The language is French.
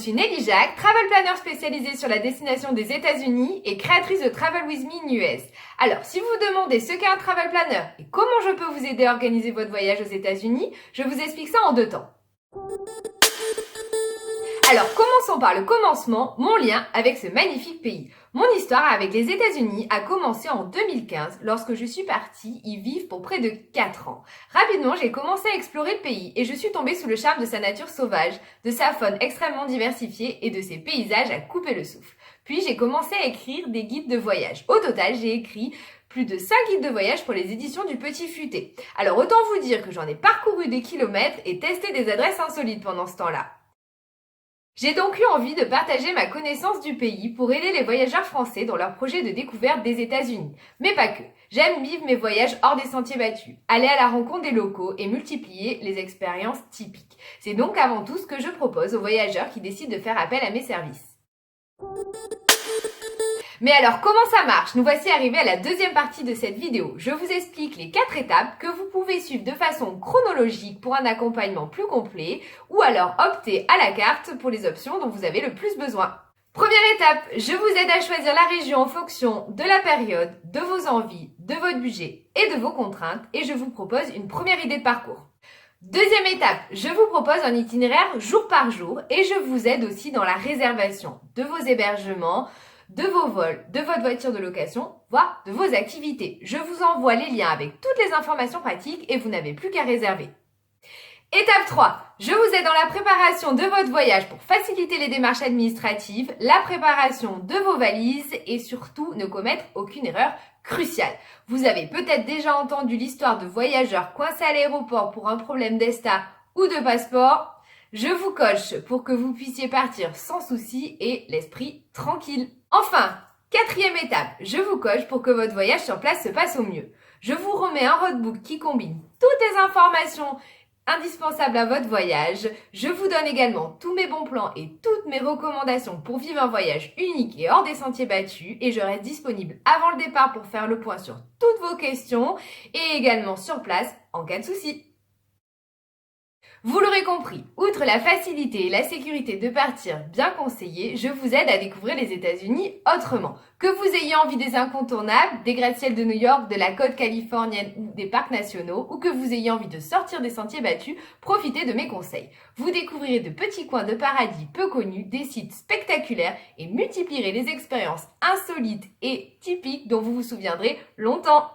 suis Nelly Jacques, travel planner spécialisée sur la destination des États-Unis et créatrice de Travel With Me in US. Alors, si vous vous demandez ce qu'est un travel planner et comment je peux vous aider à organiser votre voyage aux États-Unis, je vous explique ça en 2 temps. Alors, commençons par le commencement, mon lien avec ce magnifique pays. Mon histoire avec les États-Unis a commencé en 2015 lorsque je suis partie y vivre pour près de 4 ans. Rapidement, j'ai commencé à explorer le pays et je suis tombée sous le charme de sa nature sauvage, de sa faune extrêmement diversifiée et de ses paysages à couper le souffle. Puis j'ai commencé à écrire des guides de voyage. Au total, j'ai écrit plus de 5 guides de voyage pour les éditions du Petit Futé. Alors autant vous dire que j'en ai parcouru des kilomètres et testé des adresses insolites pendant ce temps-là. J'ai donc eu envie de partager ma connaissance du pays pour aider les voyageurs français dans leur projet de découverte des États-Unis. Mais pas que. J'aime vivre mes voyages hors des sentiers battus, aller à la rencontre des locaux et multiplier les expériences typiques. C'est donc avant tout ce que je propose aux voyageurs qui décident de faire appel à mes services. Mais alors, comment ça marche? Nous voici arrivés à la deuxième partie de cette vidéo. Je vous explique les 4 étapes que vous pouvez suivre de façon chronologique pour un accompagnement plus complet ou alors opter à la carte pour les options dont vous avez le plus besoin. Première étape, je vous aide à choisir la région en fonction de la période, de vos envies, de votre budget et de vos contraintes et je vous propose une première idée de parcours. Deuxième étape, je vous propose un itinéraire jour par jour et je vous aide aussi dans la réservation de vos hébergements, de vos vols, de votre voiture de location, voire de vos activités. Je vous envoie les liens avec toutes les informations pratiques et vous n'avez plus qu'à réserver. Étape 3. Je vous aide dans la préparation de votre voyage pour faciliter les démarches administratives, la préparation de vos valises et surtout ne commettre aucune erreur cruciale. Vous avez peut-être déjà entendu l'histoire de voyageurs coincés à l'aéroport pour un problème d'ESTA ou de passeport. Je vous coche pour que vous puissiez partir sans souci et l'esprit tranquille. Enfin, 4e étape, je vous coche pour que votre voyage sur place se passe au mieux. Je vous remets un roadbook qui combine toutes les informations indispensables à votre voyage. Je vous donne également tous mes bons plans et toutes mes recommandations pour vivre un voyage unique et hors des sentiers battus. Et je reste disponible avant le départ pour faire le point sur toutes vos questions et également sur place en cas de souci. Vous l'aurez compris, outre la facilité et la sécurité de partir bien conseillé, je vous aide à découvrir les États-Unis autrement. Que vous ayez envie des incontournables, des gratte-ciels de New York, de la côte californienne ou des parcs nationaux, ou que vous ayez envie de sortir des sentiers battus, profitez de mes conseils. Vous découvrirez de petits coins de paradis peu connus, des sites spectaculaires et multiplierez les expériences insolites et typiques dont vous vous souviendrez longtemps.